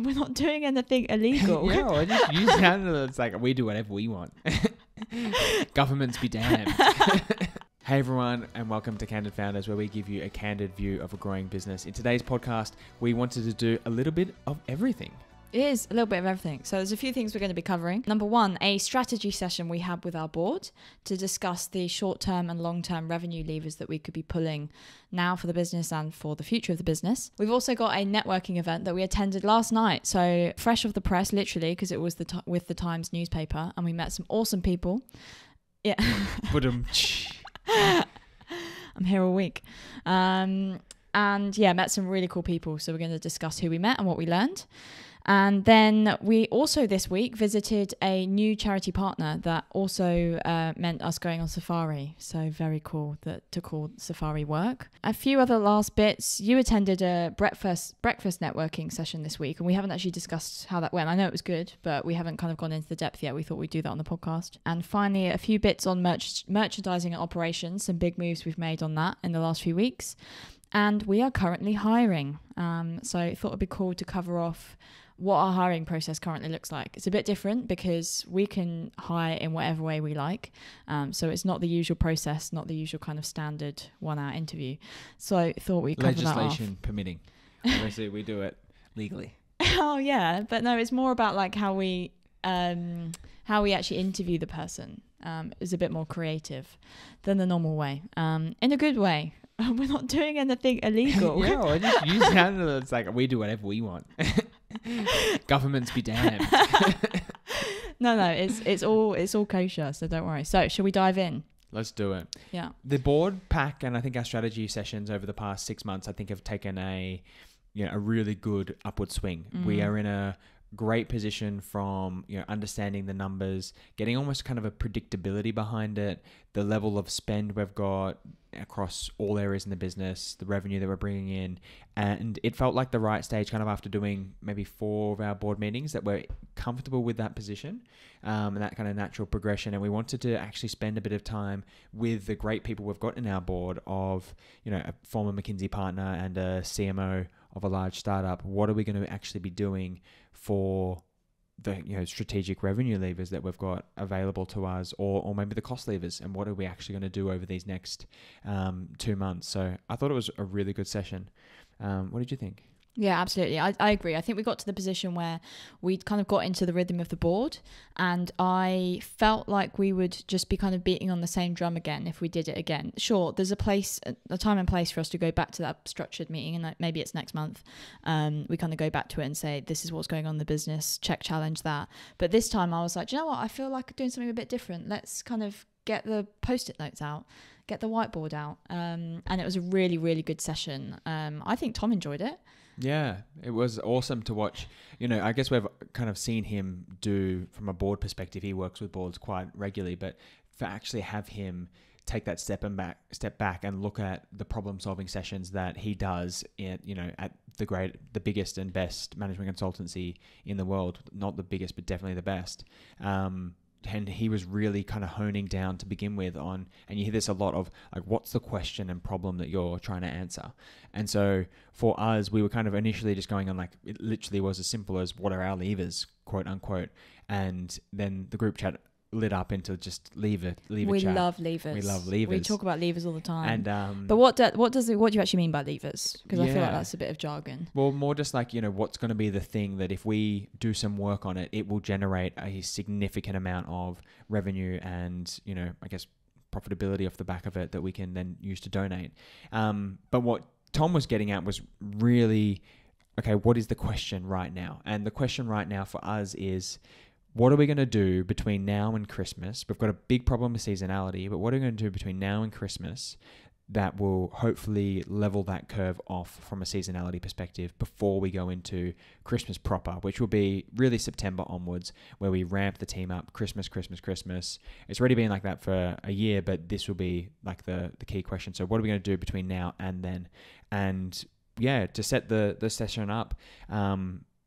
We're not doing anything illegal. Yeah, or just use sound. It's like we do whatever we want. Governments be damned. Hey everyone, and welcome to Candid Founders, where we give you a candid view of a growing business. In today's podcast, we wanted to do a little bit of everything. It is a little bit of everything. So there's a few things we're going to be covering. Number one, a strategy session we had with our board to discuss the short-term and long-term revenue levers that we could be pulling now for the business and for the future of the business. We've also got a networking event that we attended last night. So fresh off the press, literally, because it was with the Times newspaper, and we met some awesome people. Yeah. I'm here all week. And yeah, met some really cool people. So we're going to discuss who we met and what we learned. And then we also this week visited a new charity partner that also meant us going on safari. So very cool to call safari work. A few other last bits. You attended a breakfast networking session this week, and we haven't actually discussed how that went. I know it was good, but we haven't kind of gone into the depth yet. We thought we'd do that on the podcast. And finally, a few bits on merchandising and operations. Some big moves we've made on that in the last few weeks. And we are currently hiring. So I thought it'd be cool to cover off what our hiring process currently looks like. It's a bit different because we can hire in whatever way we like. So it's not the usual process, not the usual kind of standard 1 hour interview. So I thought we'd cover that off. Legislation permitting. Obviously, we do it legally. Oh yeah, but no, it's more about like how we actually interview the person is a bit more creative than the normal way, in a good way. We're not doing anything illegal. Yeah, or just use sound. It's like we do whatever we want. Governments be damned. No, it's all kosher, so don't worry. So shall we dive in? Let's do it. Yeah. The board pack and I think our strategy sessions over the past 6 months, I think have taken a really good upward swing. We are in a great position from understanding the numbers, getting almost kind of a predictability behind it, the level of spend we've got across all areas in the business, the revenue that we're bringing in, and it felt like the right stage kind of after doing maybe 4 of our board meetings that we're comfortable with that position and that kind of natural progression. And we wanted to actually spend a bit of time with the great people we've got in our board of a former McKinsey partner and a CMO of a large startup. What are we going to actually be doing for the strategic revenue levers that we've got available to us, or maybe the cost levers, and what are we actually going to do over these next 2 months? So I thought it was a really good session. What did you think? Yeah, absolutely. I agree. I think we got to the position where we'd kind of got into the rhythm of the board, and I felt like we would just be kind of beating on the same drum again if we did it again. Sure, there's a time and place for us to go back to that structured meeting, and maybe it's next month. We kind of go back to it and say, this is what's going on in the business, challenge that. But this time I was like, do you know what? I feel like doing something a bit different. Let's kind of get the Post-it notes out, get the whiteboard out. And it was a really, really good session. I think Tom enjoyed it. Yeah, it was awesome to watch. I guess we've kind of seen him do, from a board perspective, he works with boards quite regularly, but for actually have him take that step back and look at the problem solving sessions that he does at the biggest and best management consultancy in the world, not the biggest, but definitely the best. And he was really kind of honing down to begin with on, and you hear this a lot of like, what's the question and problem that you're trying to answer? And so for us, we were kind of initially just going on like, it literally was as simple as what are our levers, quote unquote. And then the group chat lit up into just lever chat. We love levers. We talk about levers all the time. And but what do you actually mean by levers? Because I feel like that's a bit of jargon. Well, more just like what's going to be the thing that if we do some work on it, it will generate a significant amount of revenue and I guess profitability off the back of it that we can then use to donate. But what Tom was getting at was really, okay, what is the question right now? And the question right now for us is, what are we going to do between now and Christmas? We've got a big problem with seasonality, but what are we going to do between now and Christmas that will hopefully level that curve off from a seasonality perspective before we go into Christmas proper, which will be really September onwards, where we ramp the team up, Christmas. It's already been like that for a year, but this will be like the key question. So what are we going to do between now and then? And yeah, to set the session up,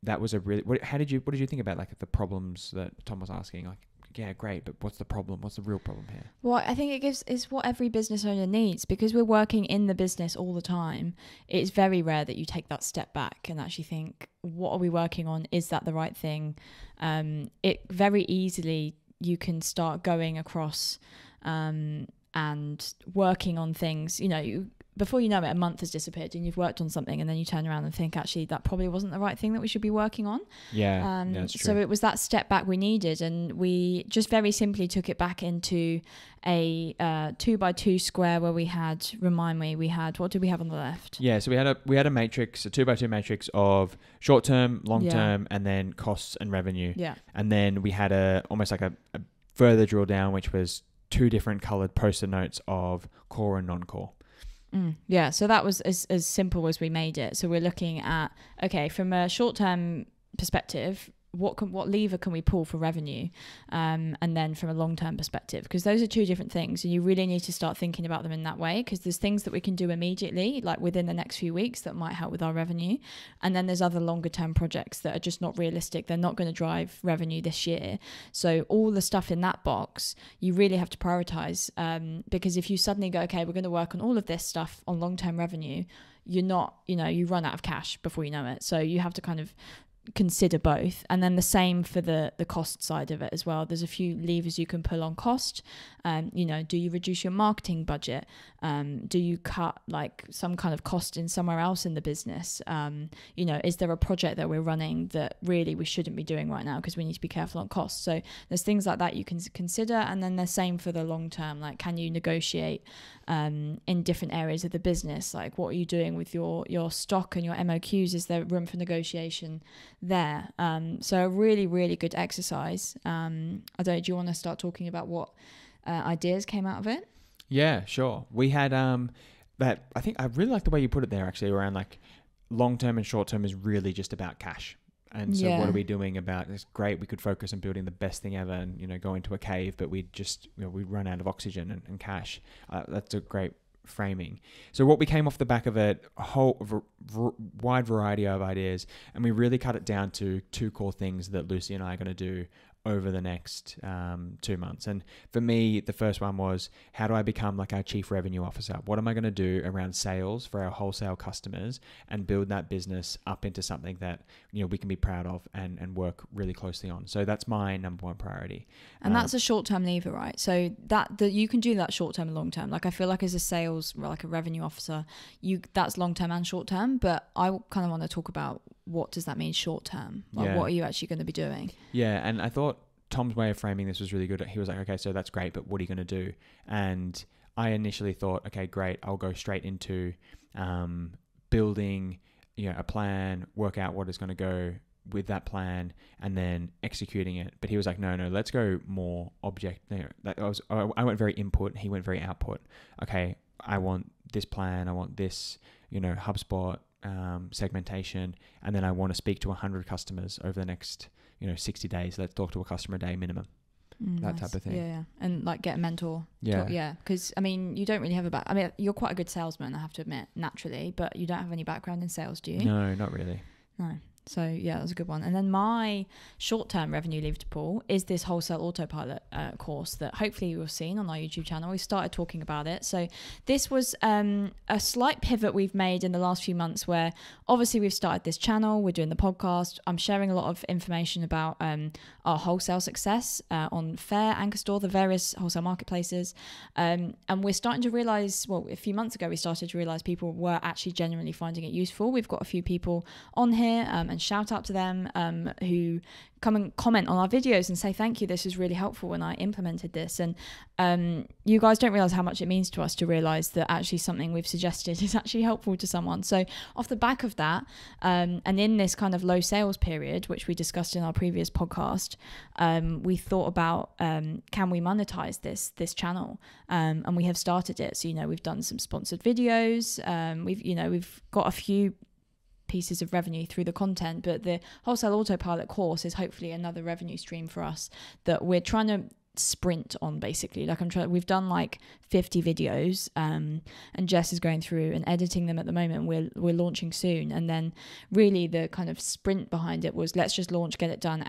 that was a really. What did you think about like the problems that Tom was asking? Like, yeah, great, but what's the problem? What's the real problem here? Well, I think it's what every business owner needs, because we're working in the business all the time. It's very rare that you take that step back and actually think, what are we working on? Is that the right thing? It very easily, you can start going across and working on things, before you know it, a month has disappeared and you've worked on something, and then you turn around and think, actually, that probably wasn't the right thing that we should be working on. Yeah, that's true. So it was that step back we needed, and we just very simply took it back into a 2x2 square where we had, what did we have on the left? Yeah, so we had a matrix, a 2x2 matrix of short term, long term, and then costs and revenue. Yeah. And then we had almost like a further drill down, which was 2 different colored post-it notes of core and non-core. Yeah, so that was as simple as we made it. So we're looking at, okay, from a short-term perspective, what lever can we pull for revenue, and then from a long-term perspective, because those are 2 different things, and you really need to start thinking about them in that way, because there's things that we can do immediately, like within the next few weeks, that might help with our revenue, and then there's other longer-term projects that are just not realistic. They're not going to drive revenue this year. So all the stuff in that box, you really have to prioritize, because if you suddenly go, okay, we're going to work on all of this stuff on long-term revenue, you're not, you run out of cash before you know it. So you have to kind of consider both. And then the same for the cost side of it as well. There's a few levers you can pull on cost. Do you reduce your marketing budget? Do you cut like some kind of cost in somewhere else in the business? Is there a project that we're running that really we shouldn't be doing right now because we need to be careful on costs? So there's things like that you can consider. And then the same for the long term, like, can you negotiate in different areas of the business? Like, what are you doing with your stock and your MOQs? Is there room for negotiation there? So a really, really good exercise. I don't know, do you want to start talking about what ideas came out of it? Yeah, sure. We had that. I think I really like the way you put it there, actually, around like long term and short term is really just about cash. And so what are we doing about it's great, we could focus on building the best thing ever and go into a cave, but we just we run out of oxygen and cash. That's a great framing. So what we came off the back of it, a whole wide variety of ideas, and we really cut it down to 2 core things that Lucy and I are going to do over the next 2 months. And for me, the first one was, how do I become like our chief revenue officer? What am I going to do around sales for our wholesale customers and build that business up into something that we can be proud of and work really closely on? So that's my number 1 priority. And that's a short-term lever, right? So that you can do that short-term and long-term. Like, I feel like as a sales, like a revenue officer, that's long-term and short-term, but I kind of want to talk about, what does that mean short-term? Like, what are you actually going to be doing? Yeah, and I thought Tom's way of framing this was really good. He was like, okay, so that's great, but what are you going to do? And I initially thought, okay, great, I'll go straight into building a plan, work out what is going to go with that plan, and then executing it. But he was like, no, let's go more object. I went very input, he went very output. Okay, I want this plan, I want this, HubSpot segmentation, and then I want to speak to 100 customers over the next 60 days. Let's talk to a customer a day minimum. That type of thing. Yeah. And like, get a mentor. Yeah. Because you don't really have you're quite a good salesman, I have to admit, naturally, but you don't have any background in sales, do you? No, not really. No. So yeah, that was a good one. And then my short-term revenue lever to pull is this Wholesale AutoPilot course that hopefully you've seen on our YouTube channel. We started talking about it. So this was a slight pivot we've made in the last few months, where obviously we've started this channel, we're doing the podcast. I'm sharing a lot of information about our wholesale success on Faire, Ankorstore, the various wholesale marketplaces. And we're starting to realize, a few months ago, we started to realize people were actually genuinely finding it useful. We've got a few people on here, and shout out to them who come and comment on our videos and say, thank you, this is really helpful when I implemented this. And you guys don't realize how much it means to us to realize that actually something we've suggested is actually helpful to someone. So off the back of that, and in this kind of low sales period, which we discussed in our previous podcast, we thought about, can we monetize this channel? And we have started it. So, we've done some sponsored videos. We've got a few pieces of revenue through the content, but the Wholesale AutoPilot course is hopefully another revenue stream for us that we're trying to sprint on, basically. Like we've done like 50 videos, and Jess is going through and editing them at the moment. We're launching soon, and then really the kind of sprint behind it was, let's just launch, get it done,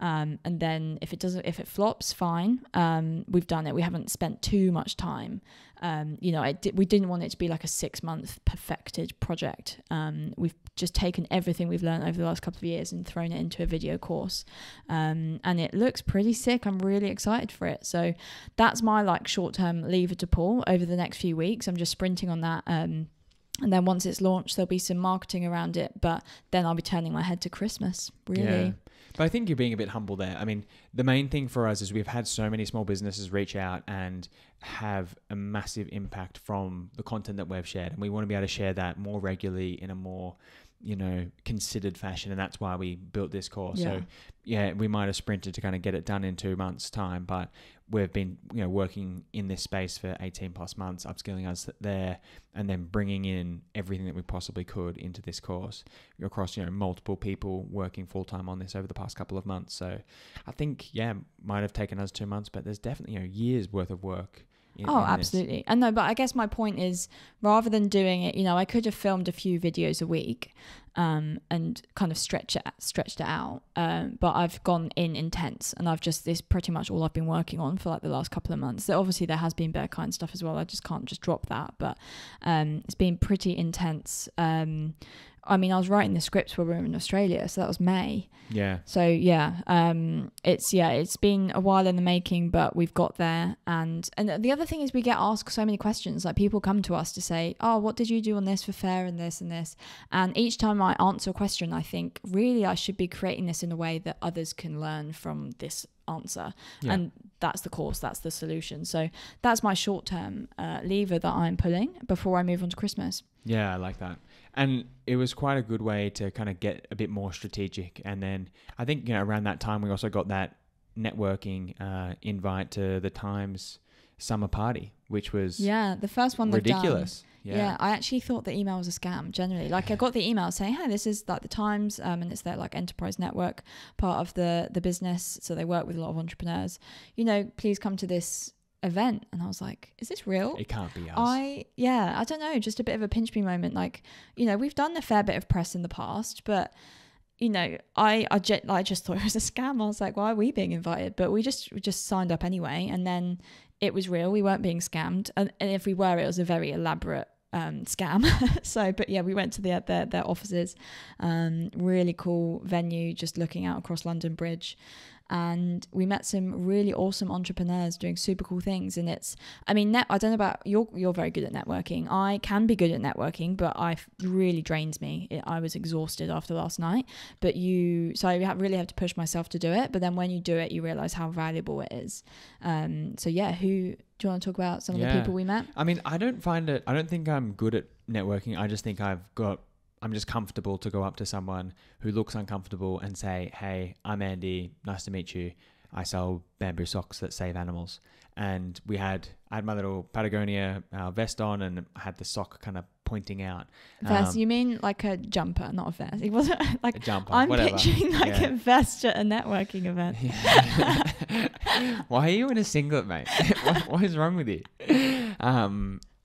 and then if it flops, fine. We've done it. We haven't spent too much time. We didn't want it to be like a 6-month perfected project. We've just taken everything we've learned over the last couple of years and thrown it into a video course, and it looks pretty sick. I'm really excited for it. So that's my like short-term lever to pull over the next few weeks. I'm just sprinting on that, and then once it's launched, there'll be some marketing around it, but then I'll be turning my head to Christmas, really. Yeah. But I think you're being a bit humble there. I mean, the main thing for us is we've had so many small businesses reach out and have a massive impact from the content that we've shared. And we want to be able to share that more regularly in a more, considered fashion. And that's why we built this course. Yeah. So yeah, we might have sprinted to kind of get it done in 2 months' time, but we've been, working in this space for 18 plus months, upskilling us there, and then bringing in everything that we possibly could into this course across, multiple people working full time on this over the past couple of months. So I think, might have taken us 2 months, but there's definitely, years worth of work. Absolutely. This. And no, but I guess my point is, rather than doing it, I could have filmed a few videos a week, and kind of stretched it out. But I've gone in intense, and this is pretty much all I've been working on for like the last couple of months. So obviously there has been Bearkind stuff as well. I just can't just drop that, but it's been pretty intense. I was writing the scripts when we were in Australia, so that was May. Yeah. So it's been a while in the making, but we've got there. And the other thing is, we get asked so many questions. Like, people come to us to say, "Oh, what did you do on this for Faire and this and this?" And each time I answer a question, I think, really, I should be creating this in a way that others can learn from this answer. Yeah. And that's the course, that's the solution. So that's my short-term lever that I'm pulling before I move on to Christmas. Yeah, I like that. And it was quite a good way to kind of get a bit more strategic. And then I think, around that time, we also got that networking invite to the Times summer party, which was the first one ridiculous. Yeah, I actually thought the email was a scam, generally. Like, I got the email saying, "Hey, this is like the Times, and it's their like enterprise network part of the business. So they work with a lot of entrepreneurs. Please come to this event." And I was like, is this real? It can't be us. I don't know, just a bit of a pinch me moment. Like, we've done a fair bit of press in the past, but I just thought it was a scam. I was like, why are we being invited? But we just signed up anyway, and then it was real. We weren't being scammed, and if we were, it was a very elaborate scam. So, but yeah, we went to their offices. Really cool venue, just looking out across London Bridge. And we met some really awesome entrepreneurs doing super cool things. And I don't know about, you're very good at networking. I can be good at networking, but it really drains me. I was exhausted after last night, so I really have to push myself to do it. But then when you do it, you realize how valuable it is. So yeah, do you want to talk about some of the people we met? I don't think I'm good at networking. I just think I'm just comfortable to go up to someone who looks uncomfortable and say, "Hey, I'm Andy. Nice to meet you. I sell bamboo socks that save animals." And I had my little Patagonia vest on, and I had the sock kind of pointing out. Vest? You mean like a jumper, not a vest? It wasn't like a jumper. I'm whatever. Picturing like a vest at a networking event. Yeah. Why are you in a singlet, mate? What is wrong with you?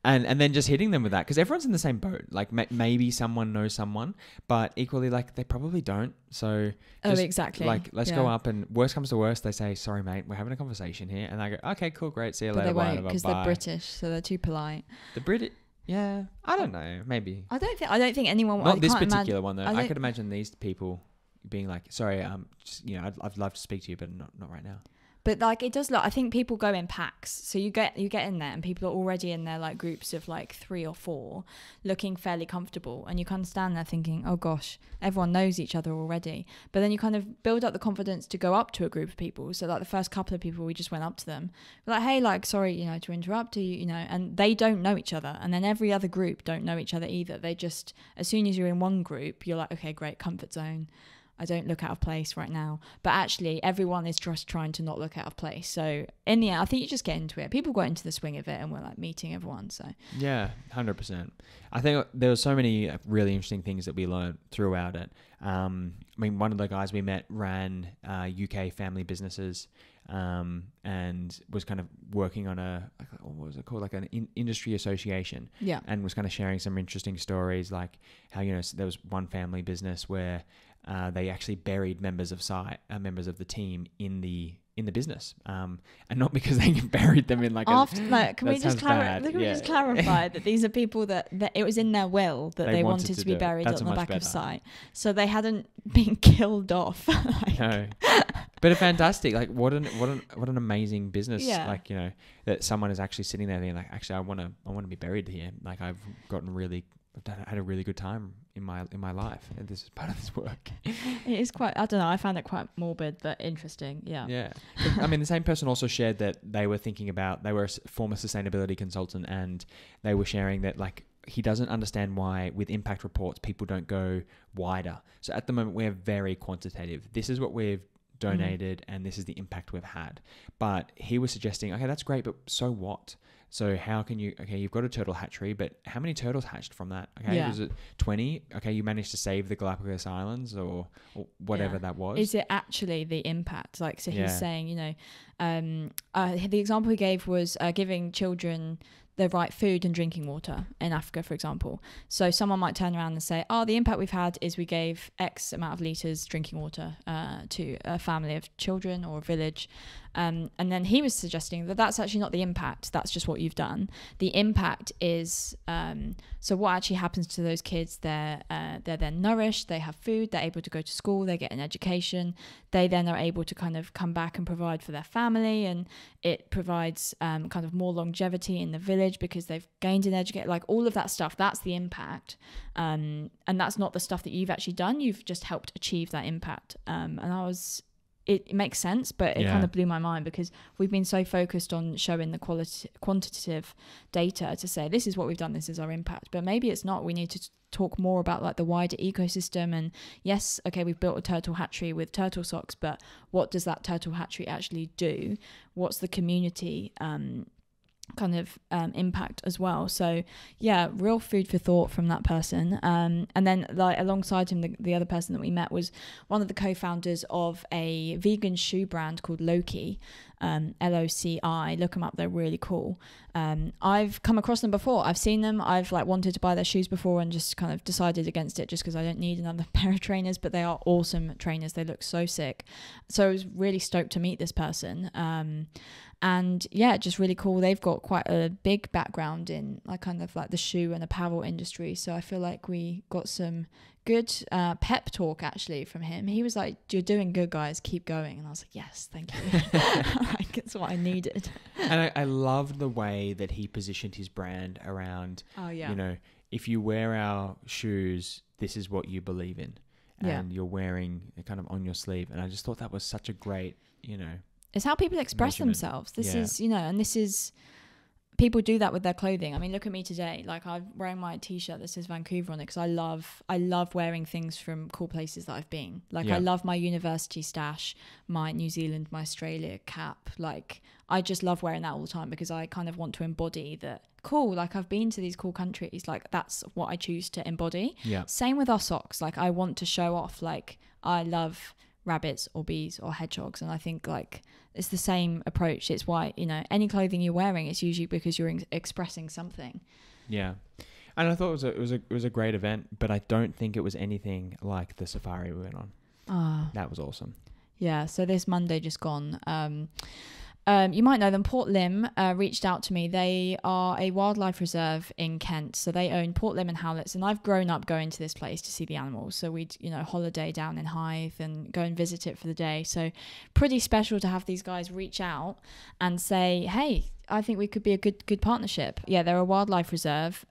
And then just hitting them with that, because everyone's in the same boat. Like, maybe someone knows someone, but equally, like, they probably don't. So exactly. Like, let's go up, and worst comes to worst, they say, "Sorry, mate, we're having a conversation here," and I go, "Okay, cool, great, see you later." They won't, because they're British, so they're too polite. The British, yeah, I don't know, maybe. I don't think anyone. Not this particular one though. I could imagine these people being like, "Sorry, I'd love to speak to you, but not right now." But like, it does look, I think people go in packs. So you get in there, and people are already in their like groups of like 3 or 4, looking fairly comfortable, and you kind of stand there thinking, oh gosh, everyone knows each other already. But then you kind of build up the confidence to go up to a group of people. So like the first couple of people, we just went up to them, we're like, "Hey, like, sorry, to interrupt you, and they don't know each other, and then every other group don't know each other either. They just, as soon as you're in one group, you're like, okay, great, comfort zone. I don't look out of place right now. But actually, everyone is just trying to not look out of place. So in the end, I think you just get into it. People got into the swing of it, and we're like meeting everyone. So yeah, 100%. I think there were so many really interesting things that we learned throughout it. I mean, one of the guys we met ran UK family businesses, and was kind of working on what was it called? Like an industry association. Yeah. And was kind of sharing some interesting stories, like how, there was one family business where they actually buried members of the team in the business, and not because they buried them in can we just clarify that these are people that it was in their will that they wanted to be buried on the back of site, so they hadn't been killed off. No. But a fantastic, what an amazing business. Yeah. That someone is actually sitting there thinking, actually, I want to be buried here. I've had a really good time in my life, and this is part of this work. It is quite, I don't know, I found it quite morbid but interesting. Yeah. I mean, the same person also shared that they were a former sustainability consultant, and they were sharing that he doesn't understand why with impact reports people don't go wider. So at the moment we're very quantitative. This is what we've donated and this is the impact we've had. But he was suggesting, okay, that's great, but so what? So how can you've got a turtle hatchery, but how many turtles hatched from that? Okay, was it 20? Okay, you managed to save the Galapagos Islands or whatever that was. Is it actually the impact? He's saying, the example he gave was giving children the right food and drinking water in Africa, for example. So someone might turn around and say, the impact we've had is we gave X amount of litres drinking water to a family of children or a village. And then he was suggesting that that's actually not the impact. That's just what you've done. The impact is, so what actually happens to those kids, they're then nourished, they have food, they're able to go to school, they get an education. They then are able to kind of come back and provide for their family, and it provides kind of more longevity in the village because they've gained an education, all of that stuff. That's the impact. And that's not the stuff that you've actually done. You've just helped achieve that impact. It makes sense, but it kind of blew my mind because we've been so focused on showing the quantitative data to say this is what we've done, this is our impact. But maybe it's not. We need to talk more about the wider ecosystem. And yes, okay, we've built a turtle hatchery with turtle socks, but what does that turtle hatchery actually do? What's the community kind of impact as well? So yeah, real food for thought from that person. And then alongside him, the other person that we met was one of the co-founders of a vegan shoe brand called Loki, LOCI. Look them up, they're really cool. I've come across them before. I've seen them. I've wanted to buy their shoes before and just kind of decided against it just because I don't need another pair of trainers, but they are awesome trainers. They look so sick. So I was really stoked to meet this person. And yeah, just really cool. They've got quite a big background in the shoe and apparel industry. So I feel like we got some good pep talk actually from him. He was like, "You're doing good, guys. Keep going." And I was like, "Yes, thank you." It's what I needed. And I loved the way that he positioned his brand around. Oh yeah. If you wear our shoes, this is what you believe in, and you're wearing it kind of on your sleeve. And I just thought that was such a great, It's how people express themselves. This is, and this is, people do that with their clothing. I mean, look at me today. I'm wearing my t-shirt that says Vancouver on it because I love wearing things from cool places that I've been. I love my university stash, my New Zealand, my Australia cap. I just love wearing that all the time because I kind of want to embody that cool. I've been to these cool countries. That's what I choose to embody. Yeah. Same with our socks. I want to show off. I love rabbits or bees or hedgehogs, and I think it's the same approach. It's why any clothing you're wearing, it's usually because you're expressing something. Yeah, and I thought it was a great event, but I don't think it was anything like the safari we went on. That was awesome. Yeah. So this Monday just gone, you might know them. Port Lim reached out to me. They are a wildlife reserve in Kent. So they own Port Lim and Howletts. And I've grown up going to this place to see the animals. So we'd, holiday down in Hythe and go and visit it for the day. So pretty special to have these guys reach out and say, hey, I think we could be a good partnership. Yeah, they're a wildlife reserve.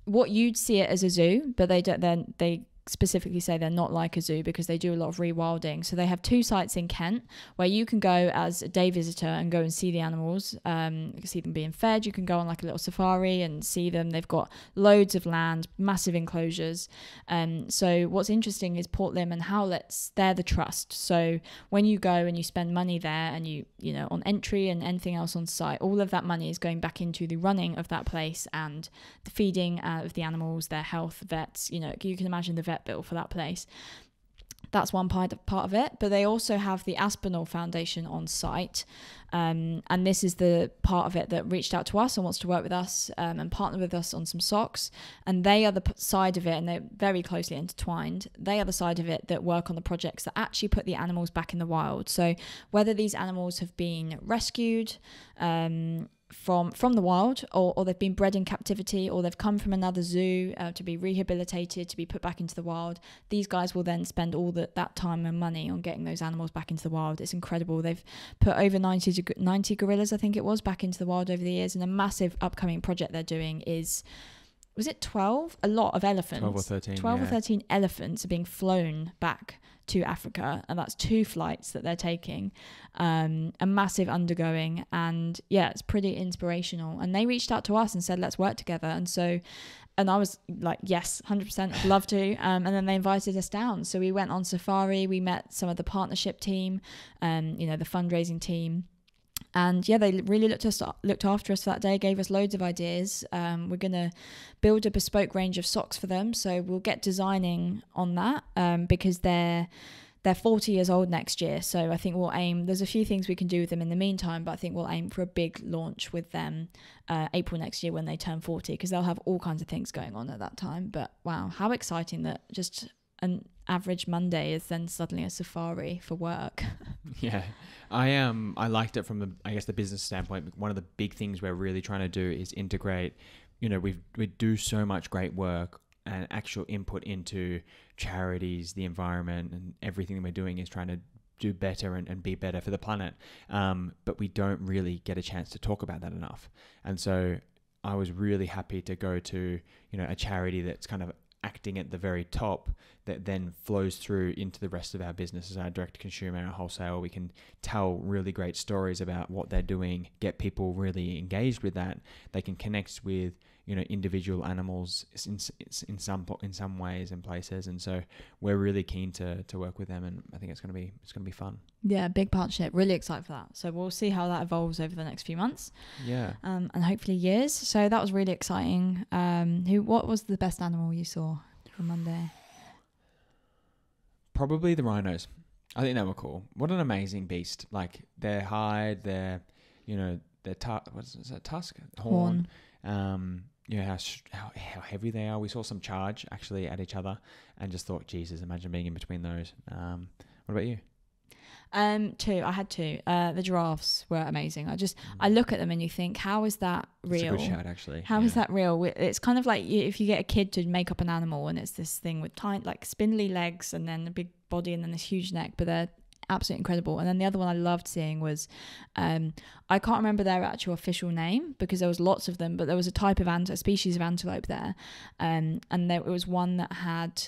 What you'd see it as a zoo, but they specifically say they're not like a zoo because they do a lot of rewilding. So they have 2 sites in Kent where you can go as a day visitor and go and see the animals. You can see them being fed. You can go on like a little safari and see them. They've got loads of land, massive enclosures. So what's interesting is Port Lim and Howlett's, they're the trust. So when you go and you spend money there and you know, on entry and anything else on site, all of that money is going back into the running of that place and the feeding of the animals, their health, vets. You know, you can imagine the vet bill for that place. That's one part of it. But they also have the Aspinall Foundation on site, and this is the part of it that reached out to us and wants to work with us and partner with us on some socks. And they are the side of it, and they're very closely intertwined. They are the side of it that work on the projects that actually put the animals back in the wild. So whether these animals have been rescued from the wild, or they've been bred in captivity, or they've come from another zoo to be rehabilitated, to be put back into the wild, these guys will then spend all that time and money on getting those animals back into the wild. It's incredible. They've put over 90 gorillas, I think it was, back into the wild over the years, and a massive upcoming project they're doing is, was it 12? A lot of elephants. 12 or 13. 12 or 13 elephants are being flown back to Africa, and that's 2 flights that they're taking, a massive undergoing, and yeah, it's pretty inspirational. And they reached out to us and said, let's work together. And I was like, yes, 100%, I'd love to. And then they invited us down. So we went on safari, we met some of the partnership team, you know, the fundraising team. And yeah, they really looked after us for that day, gave us loads of ideas. We're going to build a bespoke range of socks for them. So we'll get designing on that because they're 40 years old next year. So I think we'll aim, there's a few things we can do with them in the meantime, but I think we'll aim for a big launch with them April next year when they turn 40, because they'll have all kinds of things going on at that time. But wow, how exciting that just an average Monday is then suddenly a safari for work. Yeah, I liked it from the business standpoint. One of the big things we're really trying to do is integrate. You know, we do so much great work and actual input into charities, the environment, and everything that we're doing is trying to do better and be better for the planet. But we don't really get a chance to talk about that enough. And so I was really happy to go to, you know, a charity that's kind of acting at the very top that then flows through into the rest of our businesses, our direct to consumer, our wholesale. We can tell really great stories about what they're doing, get people really engaged with that. They can connect with, you know, individual animals in some ways and places. And so we're really keen to work with them, and I think it's going to be fun. Yeah, big partnership. Really excited for that. So we'll see how that evolves over the next few months. Yeah. And hopefully years. So that was really exciting. What was the best animal you saw on Monday? Probably the rhinos. I think they were cool. What an amazing beast. Like their hide, their tusk? Horn. You know, how heavy they are. We saw some charge actually at each other and just thought, Jesus, imagine being in between those. What about you? 2. I had 2. The giraffes were amazing. I look at them and you think, how is that real? It's a good shout, actually. How is that real? It's kind of like if you get a kid to make up an animal and it's this thing with tiny, like spindly legs and then a big body and then this huge neck, but they're absolutely incredible. And then the other one I loved seeing was, I can't remember their actual official name because there was lots of them, but there was a species of antelope there, and it was one that had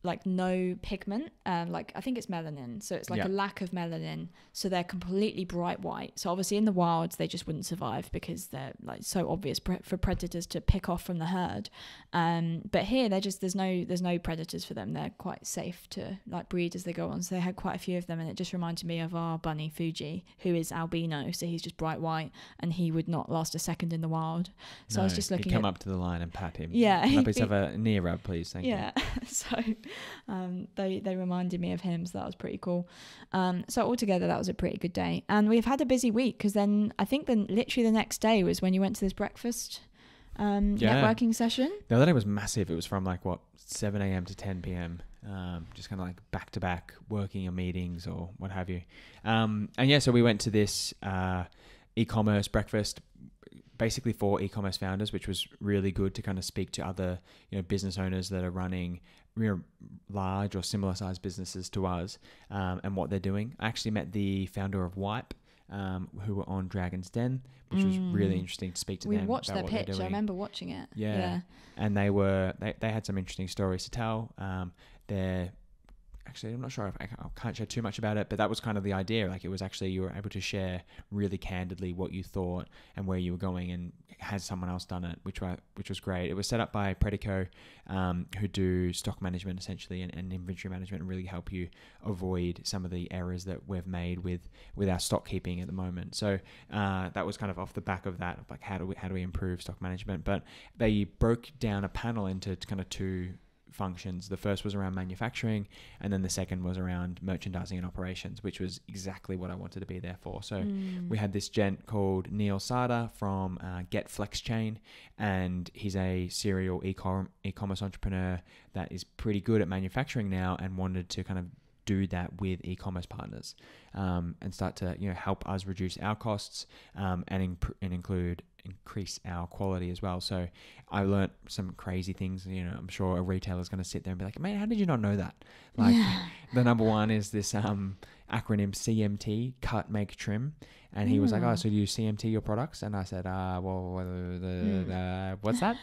like no pigment, like I think it's melanin, so it's like a lack of melanin, so they're completely bright white. So obviously in the wilds they just wouldn't survive because they're like so obvious for predators to pick off from the herd, but here there's no predators for them. They're quite safe to like breed as they go on, so they had quite a few of them, and it just reminded me of our bunny Fuji, who is albino, so he's just bright white and he would not last a second in the wild. So I was just looking, come up to the line and pat him. Yeah, can I please have a knee rub, please? Thank you. So they reminded me of him, so that was pretty cool. So altogether that was a pretty good day, and we've had a busy week because then I think literally the next day was when you went to this breakfast networking session. The other day was massive. It was from 7 a.m. to 10 p.m. Just kind of like back to back working or meetings or what have you. So we went to this e-commerce breakfast basically for e-commerce founders, which was really good to kind of speak to other, business owners that are running large or similar sized businesses to us, and what they're doing. I actually met the founder of Wipe, who were on Dragon's Den, which was really interesting to speak to them. We watched their pitch. I remember watching it. Yeah. And they had some interesting stories to tell. actually, I'm not sure if I can't share too much about it, but that was kind of the idea. Like, it was actually, you were able to share really candidly what you thought and where you were going, and had someone else done it, which was great. It was set up by Predico, who do stock management essentially and inventory management, and really help you avoid some of the errors that we've made with our stock keeping at the moment. So that was kind of off the back of that, like how do we improve stock management. But they broke down a panel into kind of two functions. The first was around manufacturing, and then the second was around merchandising and operations, which was exactly what I wanted to be there for. So we had this gent called Neil Sada from Get Flex Chain, and he's a serial e-commerce entrepreneur that is pretty good at manufacturing now, and wanted to kind of do that with e-commerce partners, and start to help us reduce our costs, and increase our quality as well. So I learnt some crazy things. I'm sure a retailer's going to sit there and be like, "Man, how did you not know that?" Like, the number one is this acronym CMT, cut, make, trim. And he was like, "Oh, so do you CMT your products?" And I said, what's that?"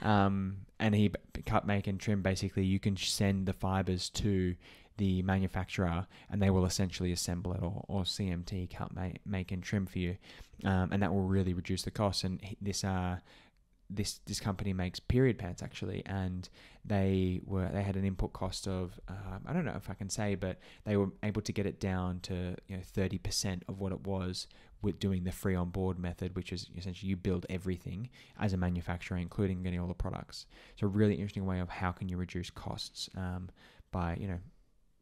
And he cut, make, and trim. Basically, you can send the fibers to the manufacturer, and they will essentially assemble it, or CMT, cut, make, and trim for you, and that will really reduce the cost. And this company makes period pants actually, and they had an input cost of I don't know if I can say, but they were able to get it down to 30% of what it was with doing the free on board method, which is essentially you build everything as a manufacturer, including getting all the products. So a really interesting way of how can you reduce costs by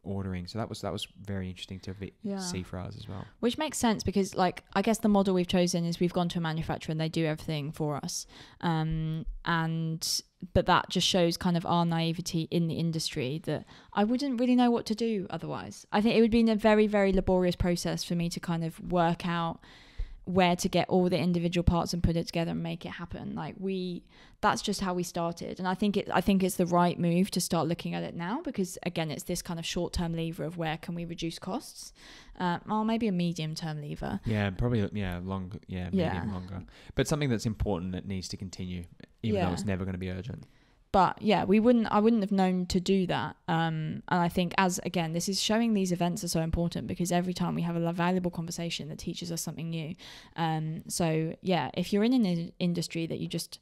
ordering. So that was very interesting to see for us as well. Which makes sense, because like, I guess the model we've chosen is we've gone to a manufacturer and they do everything for us. But that just shows kind of our naivety in the industry, that I wouldn't really know what to do otherwise. I think it would be a very, very laborious process for me to kind of work out where to get all the individual parts and put it together and make it happen. Like, that's just how we started. And I think it's the right move to start looking at it now, because again, it's this kind of short-term lever of where can we reduce costs, or maybe a medium-term lever. Yeah, probably. Yeah, medium, longer. But something that's important that needs to continue, even though it's never going to be urgent. But yeah, I wouldn't have known to do that. And I think, this is showing these events are so important, because every time we have a valuable conversation that teaches us something new. So yeah, if you're in an industry that you just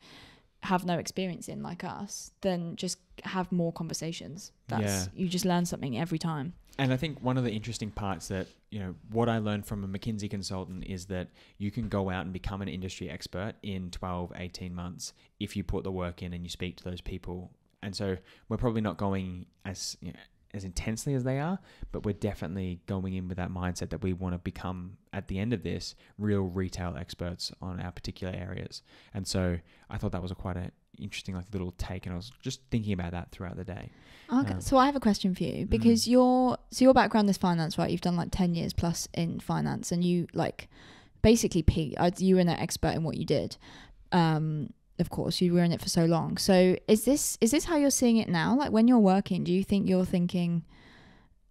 have no experience in, like us, then just have more conversations. You just learn something every time. And I think one of the interesting parts that, what I learned from a McKinsey consultant is that you can go out and become an industry expert in 12, 18 months if you put the work in and you speak to those people. And so we're probably not going as intensely as they are, but we're definitely going in with that mindset that we want to become, at the end of this, real retail experts on our particular areas. And so I thought that was quite an interesting little take, and I was just thinking about that throughout the day. Okay, so I have a question for you, because your background is finance, right? You've done 10 years plus in finance, and you basically you were an expert in what you did. Of course, you were in it for so long. So is this how you're seeing it now? Like, when you're working, do you think you're thinking,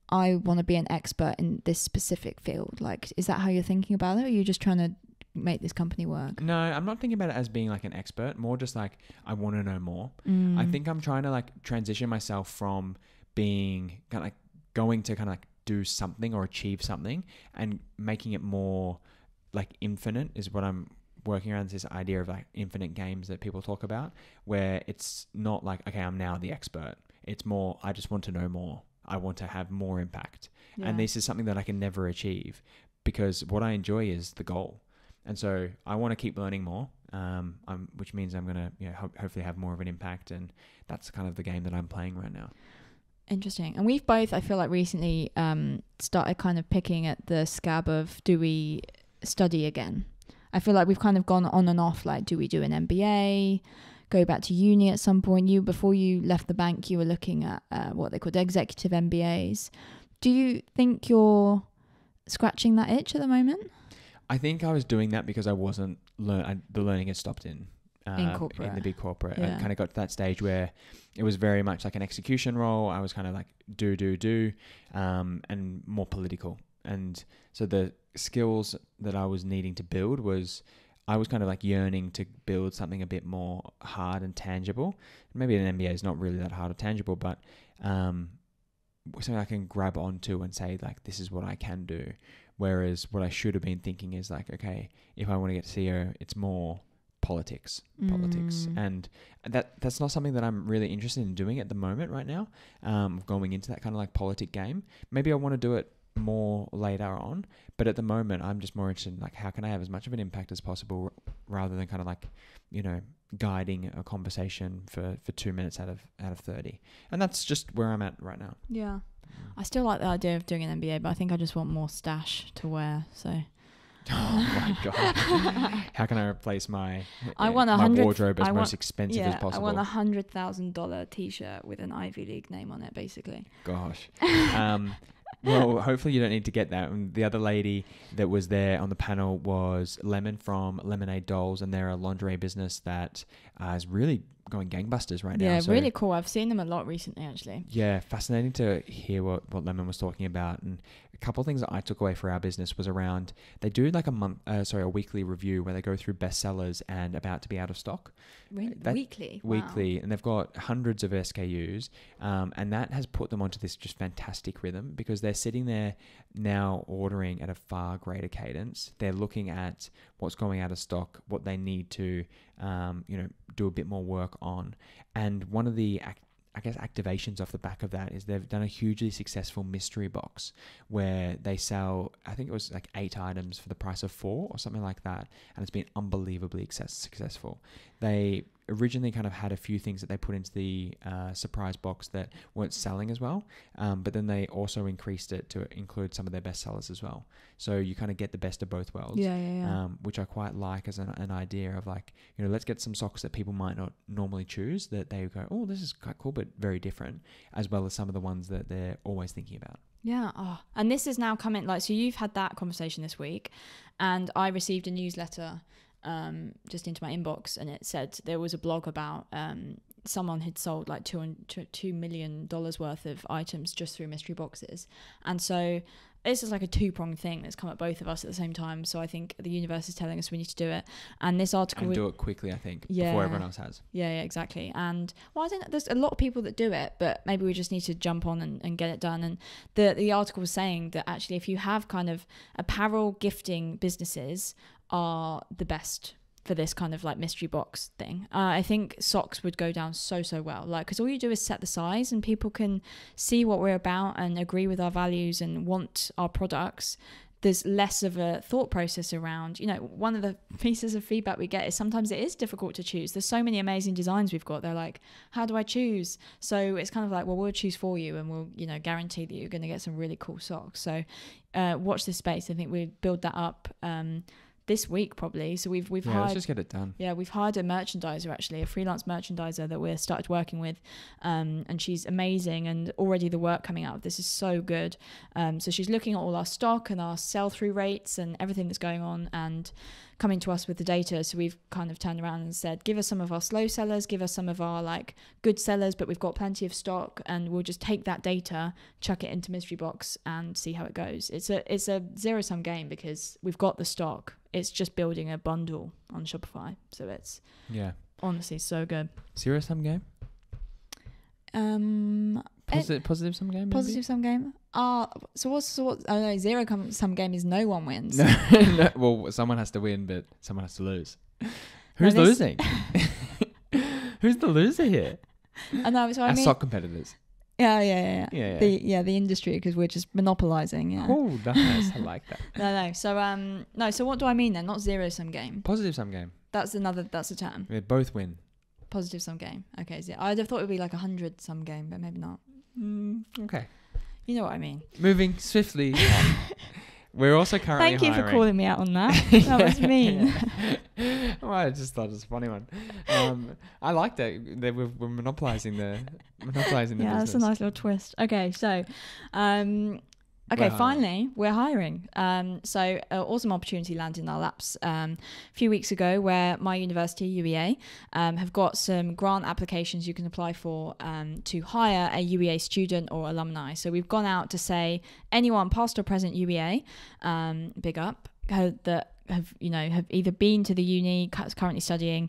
I want to be an expert in this specific field? Like, is that how you're thinking about it, or are you just trying to make this company work? No, I'm not thinking about it as being an expert, more just I want to know more. I think I'm trying to transition myself from being going to do something or achieve something, and making it more infinite is what I'm working around. This idea of infinite games that people talk about, where it's not okay, I'm now the expert. It's more, I just want to know more. I want to have more impact. Yeah. And this is something that I can never achieve, because what I enjoy is the goal. And so I want to keep learning more, which means I'm going to hopefully have more of an impact. And that's kind of the game that I'm playing right now. Interesting. And we've both, I feel recently started kind of picking at the scab of, do we study again? I feel we've kind of gone on and off. Do we do an MBA, go back to uni at some point? Before you left the bank, you were looking at what they called executive MBAs. Do you think you're scratching that itch at the moment? I think I was doing that because I wasn't the learning had stopped in corporate. In the big corporate. Yeah. I kind of got to that stage where it was very much an execution role. I was kind of do, and more political. And so the skills that I was needing to build I was kind of yearning to build something a bit more hard and tangible. Maybe an MBA is not really that hard or tangible, but something I can grab onto and say like, this is what I can do. Whereas what I should have been thinking is like, okay, if I want to get CEO, it's more politics, and that's not something that I'm really interested in doing at the moment right now. Going into that kind of like politic game, maybe I want to do it more later on, but at the moment I'm just more interested in like, how can I have as much of an impact as possible, rather than kind of like, guiding a conversation for 2 minutes out of 30. And that's just where I'm at right now. Yeah, I still like the idea of doing an MBA, but I think I just want more stash to wear. So oh my god, how can I replace my wardrobe as most expensive as possible? I want $100,000 t-shirt with an Ivy League name on it, basically. Gosh. Well, hopefully you don't need to get that. And the other lady that was there on the panel was Lemon from Lemonade Dolls, and they're a lingerie business that is really going gangbusters right now. Yeah, so really cool. I've seen them a lot recently, actually. Yeah, fascinating to hear what Lemon was talking about. And a couple of things that I took away for our business was around, they do like a weekly review where they go through bestsellers and about to be out of stock. Weekly? Weekly. Wow. And they've got hundreds of SKUs. And that has put them onto this just fantastic rhythm, because they're sitting there now ordering at a far greater cadence. They're looking at what's going out of stock, what they need to, do a bit more work on. And one of the activations off the back of that is they've done a hugely successful mystery box where they sell, I think it was like 8 items for the price of 4 or something like that. And it's been unbelievably successful. They originally kind of had a few things that they put into the surprise box that weren't selling as well. But then they also increased it to include some of their best sellers as well. So you kind of get the best of both worlds, which I quite like as an idea of like, let's get some socks that people might not normally choose, that they go, oh, this is quite cool, but very different, as well as some of the ones that they're always thinking about. Yeah. Oh, and this is now coming, like, so you've had that conversation this week, and I received a newsletter just into my inbox, and it said there was a blog about someone had sold like $2 million worth of items just through mystery boxes. And so this is like a 2-pronged thing that's come at both of us at the same time. So I think the universe is telling us we need to do it. And this article... And do it quickly, I think, before everyone else has. Yeah, exactly. And, well, I think there's a lot of people that do it, but maybe we just need to jump on and get it done. And the article was saying that actually if you have kind of apparel gifting businesses are the best for this kind of like mystery box thing. I think socks would go down so well, like, because all you do is set the size and people can see what we're about and agree with our values and want our products. There's less of a thought process around, one of the pieces of feedback we get is sometimes it is difficult to choose. There's so many amazing designs we've got. They're like, how do I choose? So it's kind of like, well, we'll choose for you, and we'll, guarantee that you're going to get some really cool socks. So watch this space. I think we build that up this week probably. So we've hired, let's just get it done. Yeah, we've hired a merchandiser, actually, a freelance merchandiser that we're started working with, and she's amazing, and already the work coming out of this is so good. So she's looking at all our stock and our sell-through rates and everything that's going on and coming to us with the data. So we've kind of turned around and said, give us some of our slow sellers, give us some of our like good sellers, but we've got plenty of stock, and we'll just take that data, chuck it into mystery box and see how it goes. It's a zero-sum game because we've got the stock. It's just building a bundle on Shopify. So it's honestly so good. Zero-sum game? Positive sum game? Maybe? Positive sum game? So what's I don't know, zero-sum game is no one wins. No, well, someone has to win, but someone has to lose. Who's losing? Who's the loser here? I know, so Our sock competitors. Yeah. The industry, because we're just monopolizing. Yeah. Oh, nice. I like that. No. So what do I mean then? Not zero-sum game. Positive sum game. That's a term. We both win. Positive sum game. Okay. So I'd have thought it would be like 100-sum game, but maybe not. Okay. You know what I mean. Moving swiftly on. We're also currently Thank you hiring. For calling me out on that. That was mean. Well, I just thought it was a funny one. I like that we're monopolizing the business. That's a nice little twist. Okay, so finally we're hiring. So an awesome opportunity landed in our laps a few weeks ago, where my university, UEA, have got some grant applications you can apply for to hire a UEA student or alumni. So we've gone out to say anyone past or present UEA, big up, that have either been to the uni, currently studying,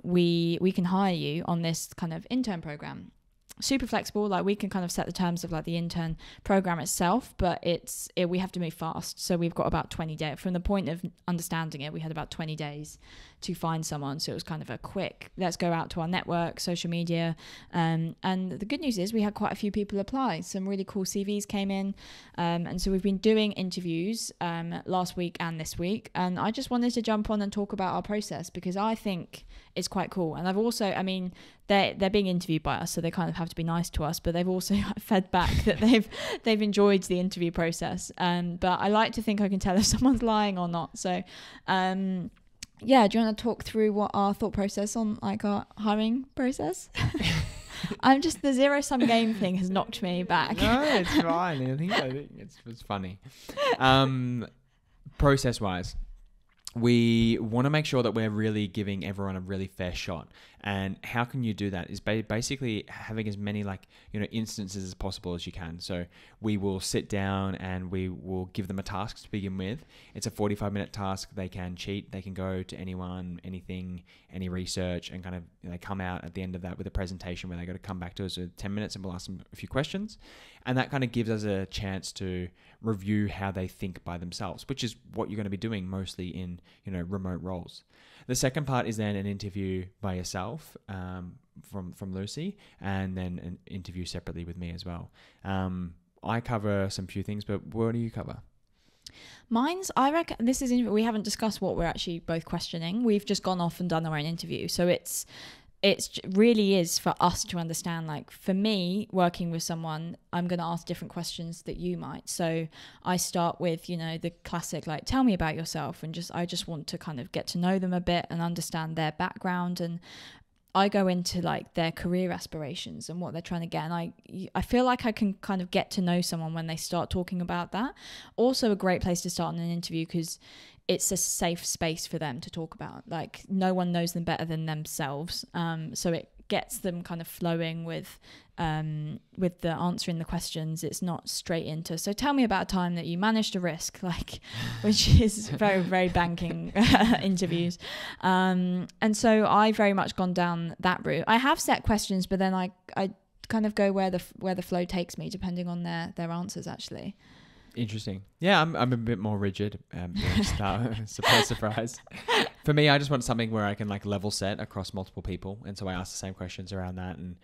we can hire you on this kind of intern program. super flexible. Like we can kind of set the terms of like the intern program itself, but we have to move fast. So we've got about 20 days from the point of understanding it. We had about 20 days to find someone. So it was kind of a quick, let's go out to our network, social media. And the good news is we had quite a few people apply. Some really cool CVs came in. And so we've been doing interviews last week and this week. And I just wanted to jump on and talk about our process because I think it's quite cool. And I've also, I mean, they're being interviewed by us, so they kind of have to be nice to us, but they've also fed back that they've enjoyed the interview process. But I like to think I can tell if someone's lying or not. So yeah, do you want to talk through what our thought process on like our hiring process? I'm just, the zero-sum game thing has knocked me back. No, it's fine. I think it's funny. Process-wise, we want to make sure that we're really giving everyone a really fair shot. And how can you do that is basically having as many instances as possible as you can. So we will sit down and we will give them a task to begin with. It's a 45-minute task. They can cheat. They can go to anyone, anything, any research, and kind of they come out at the end of that with a presentation where they got to come back to us with 10 minutes and we'll ask them a few questions. And that kind of gives us a chance to review how they think by themselves, which is what you're going to be doing mostly in remote roles. The second part is then an interview by yourself from Lucy, and then an interview separately with me as well. I cover some few things, but what do you cover? Mine's, I reckon, we haven't discussed what we're actually both questioning. We've just gone off and done our own interview. So it really is for us to understand, like for me working with someone, I'm going to ask different questions that you might. So I start with, the classic, like, tell me about yourself. And I just want to kind of get to know them a bit and understand their background. And I go into like their career aspirations and what they're trying to get. And I feel like I can kind of get to know someone when they start talking about that. Also a great place to start on an interview because it's a safe space for them to talk about. Like no one knows them better than themselves. So it gets them kind of flowing with the answering the questions. It's not straight into, so tell me about a time that you managed a risk, which is very, very banking interviews. And so I very much gone down that route. I have set questions, but then I kind of go where the flow takes me, depending on their answers actually. Interesting. Yeah, I'm a bit more rigid. Surprise. For me, I just want something where I can level set across multiple people, and so I ask the same questions around that, and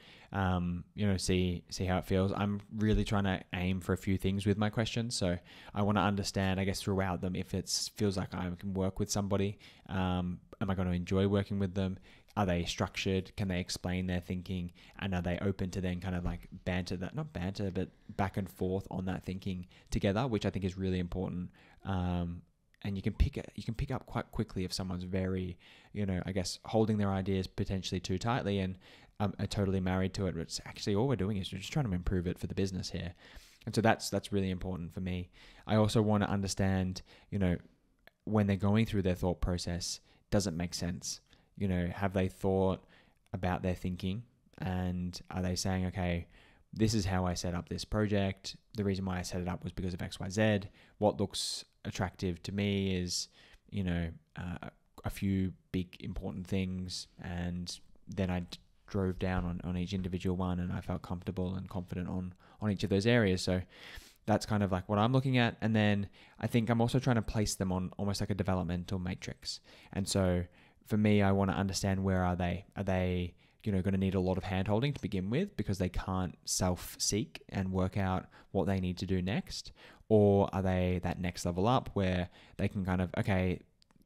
see how it feels. I'm really trying to aim for a few things with my questions, so I want to understand, I guess, throughout them if it feels like I can work with somebody. Am I going to enjoy working with them? Are they structured? Can they explain their thinking? And are they open to then kind of not banter, but back and forth on that thinking together, which I think is really important. And you can pick up quite quickly if someone's very, I guess, holding their ideas potentially too tightly and are totally married to it. It's actually all we're doing is we're just trying to improve it for the business here. And so that's really important for me. I also want to understand, when they're going through their thought process, does it make sense? Have they thought about their thinking, and are they saying, okay, this is how I set up this project. The reason why I set it up was because of X, Y, Z. What looks attractive to me is, a few big important things. And then I drove down on each individual one, and I felt comfortable and confident on each of those areas. So that's kind of like what I'm looking at. And then I think I'm also trying to place them on almost like a developmental matrix. And so for me, I want to understand, where are they? Are they, going to need a lot of hand-holding to begin with because they can't self-seek and work out what they need to do next? Or are they that next level up where they can kind of, okay,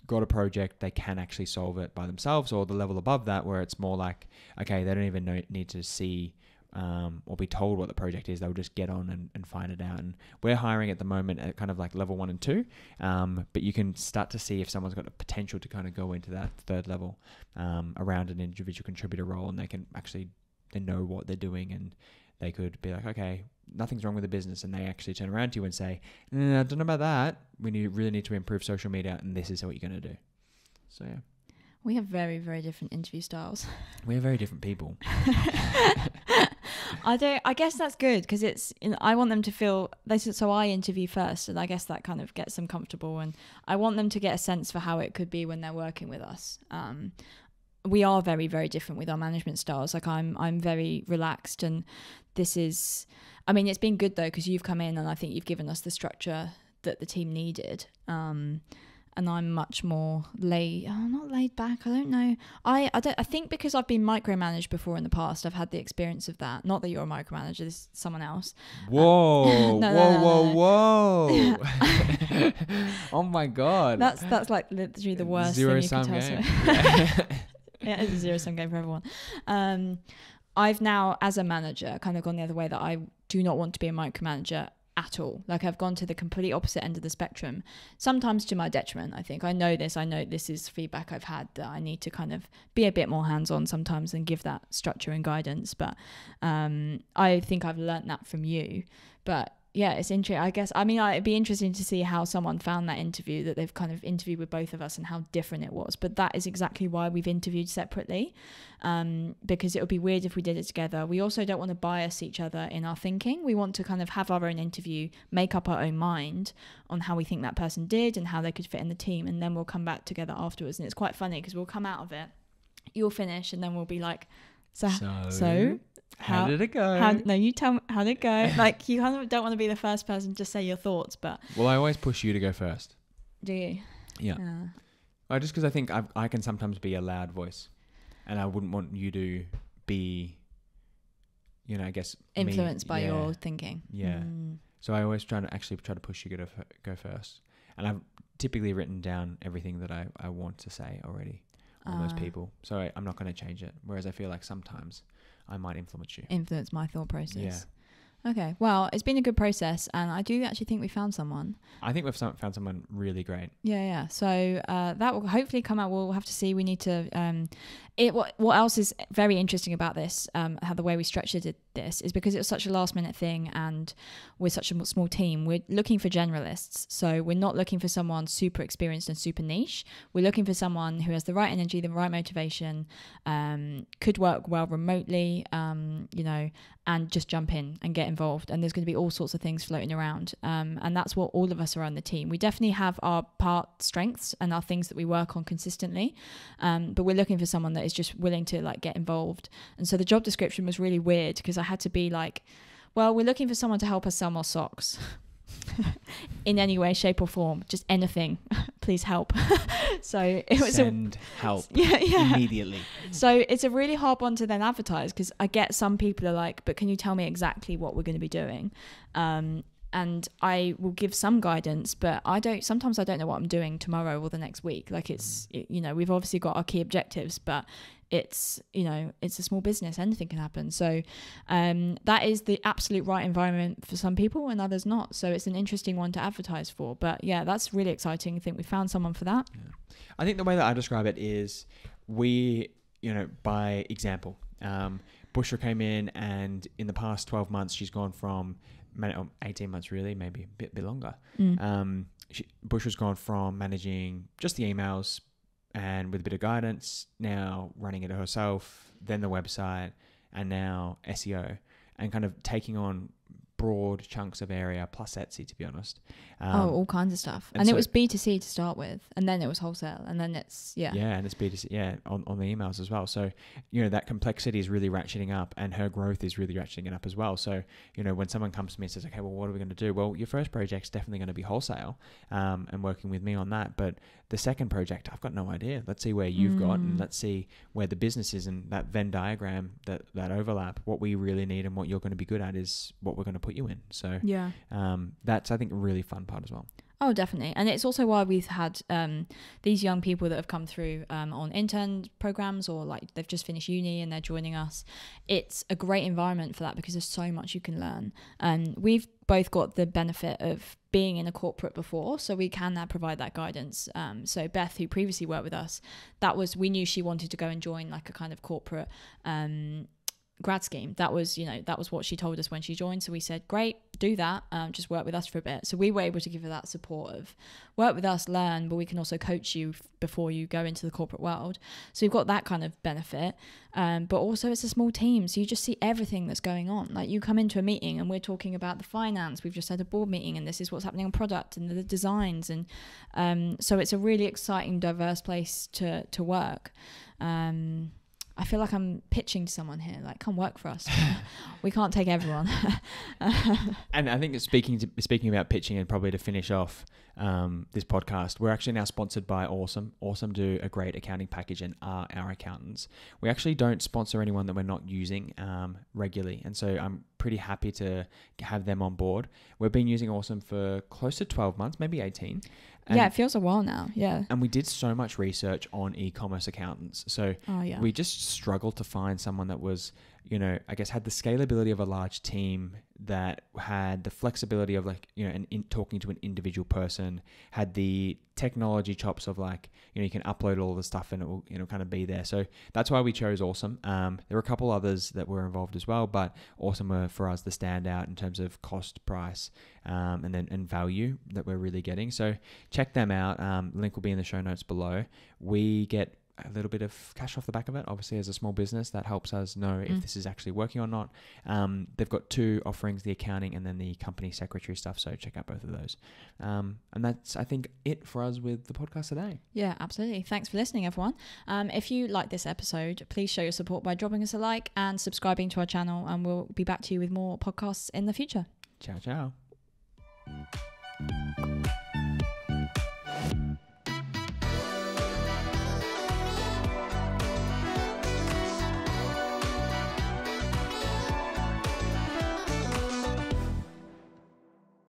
got a project, they can actually solve it by themselves? Or the level above that where it's more like, okay, they don't even need to see or be told what the project is. They'll just get on and find it out. And we're hiring at the moment at kind of like level 1 and 2, but you can start to see if someone's got a potential to kind of go into that third level around an individual contributor role, and they know what they're doing, and they could be like, okay, nothing's wrong with the business, and they actually turn around to you and say, I don't know about that, we really need to improve social media, and this is what you're going to do. So yeah, we have very, very different interview styles. We're very different people. I guess that's good because it's, I want them to feel, so I interview first, and I guess that kind of gets them comfortable, and I want them to get a sense for how it could be when they're working with us. we are very, very different with our management styles. Like I'm very relaxed, and this is, I mean, it's been good though, because you've come in and I think you've given us the structure that the team needed. And I'm much more not laid back. I don't know. I think because I've been micromanaged before in the past, I've had the experience of that. Not that you're a micromanager, this is someone else. Whoa, No. whoa. Oh my God. That's like literally the worst Zero-sum thing you can game. tell. Yeah, it's a zero-sum game for everyone. I've now, as a manager, kind of gone the other way, that I do not want to be a micromanager at all. Like, I've gone to the complete opposite end of the spectrum, sometimes to my detriment. I think I know this is feedback I've had, that I need to kind of be a bit more hands-on sometimes and give that structure and guidance, but I think I've learnt that from you. But yeah, it's interesting, I guess. I mean, it'd be interesting to see how someone found that interview, that they've kind of interviewed with both of us, and how different it was. But that is exactly why we've interviewed separately, because it would be weird if we did it together. We also don't want to bias each other in our thinking. We want to kind of have our own interview, make up our own mind on how we think that person did and how they could fit in the team, and then we'll come back together afterwards. And it's quite funny because we'll come out of it, you'll finish, and then we'll be like, so how did it go? No, you tell me, how did it go? Like, you kind of don't want to be the first person to say your thoughts, but... Well, I always push you to go first. Do you? Yeah. Just because I think I can sometimes be a loud voice, and I wouldn't want you to be, I guess... influenced by your thinking. Yeah. So I always try to push you to go first. And I've typically written down everything that I want to say already on those people. So I'm not going to change it. Whereas I feel like sometimes I might influence my thought process. Yeah. Okay. Well, it's been a good process, and I do actually think we found someone. I think we've found someone really great. Yeah. So that will hopefully come out. We'll have to see. We need to. What else is very interesting about this? How the way we structured this is because it was such a last minute thing, and we're such a small team. We're looking for generalists, so we're not looking for someone super experienced and super niche. We're looking for someone who has the right energy, the right motivation, could work well remotely, and just jump in and get involved. And there's going to be all sorts of things floating around, and that's what all of us are on the team. We definitely have our part strengths and our things that we work on consistently, but we're looking for someone that is just willing to like get involved. And so the job description was really weird because I had to be like, well, we're looking for someone to help us sell more socks. In any way, shape or form, just anything. Please help. So it was help yeah. immediately. So it's a really hard one to then advertise, because I get some people are like, but can you tell me exactly what we're going to be doing? And I will give some guidance, but sometimes I don't know what I'm doing tomorrow or the next week. Like we've obviously got our key objectives, but it's a small business, anything can happen. So that is the absolute right environment for some people and others not. So it's an interesting one to advertise for. But yeah, that's really exciting. I think we found someone for that. Yeah. I think the way that I describe it is we, by example, Bushra came in, and in the past 12 months, she's gone from 18 months really, maybe a bit longer. Bushra's gone from managing just the emails and with a bit of guidance, now running it herself, then the website, and now SEO, and kind of taking on broad chunks of area plus Etsy, to be honest. All kinds of stuff. And so, it was B2C to start with, and then it was wholesale, and then it's and it's B2C on the emails as well. So that complexity is really ratcheting up, and her growth is really ratcheting it up as well. So when someone comes to me and says, okay, well, what are we going to do? Well, your first project's definitely going to be wholesale, and working with me on that. But the second project, I've got no idea. Let's see where you've got, and let's see where the business is, and that Venn diagram, that overlap. What we really need and what you're going to be good at is what we're going to put you in. So that's, I think, a really fun part as well. Oh, definitely. And it's also why we've had these young people that have come through on intern programs, or like they've just finished uni and they're joining us. It's a great environment for that because there's so much you can learn. And we've both got the benefit of being in a corporate before, so we can now provide that guidance. So Beth, who previously worked with us, we knew she wanted to go and join like a kind of corporate grad scheme. That was what she told us when she joined. So we said, great, do that. Just work with us for a bit. So we were able to give her that support of work with us, learn, but we can also coach you before you go into the corporate world. So you've got that kind of benefit. But also it's a small team. So you just see everything that's going on. Like you come into a meeting and we're talking about the finance. We've just had a board meeting and this is what's happening on product and the designs. And so it's a really exciting, diverse place to work. I feel like I'm pitching to someone here, like, come work for us. We can't take everyone. And I think speaking about pitching, and probably to finish off this podcast, we're actually now sponsored by Awesome. Awesome do a great accounting package and are our accountants. We actually don't sponsor anyone that we're not using regularly. And so I'm pretty happy to have them on board. We've been using Awesome for close to 12 months, maybe 18. Yeah, it feels a while now. Yeah. And we did so much research on e-commerce accountants. So we just struggled to find someone that was, I guess had the scalability of a large team, that had the flexibility of talking to an individual person, had the technology chops of you can upload all the stuff and it will, kind of be there. So that's why we chose Awesome. There were a couple others that were involved as well, but Awesome were for us the standout in terms of cost, price, and value that we're really getting. So check them out. Link will be in the show notes below. We get a little bit of cash off the back of it. Obviously, as a small business, that helps us know if this is actually working or not. They've got 2 offerings, the accounting and then the company secretary stuff. So check out both of those. And that's, I think, it for us with the podcast today. Yeah, absolutely. Thanks for listening, everyone. If you like this episode, please show your support by dropping us a like and subscribing to our channel, and we'll be back to you with more podcasts in the future. Ciao, ciao.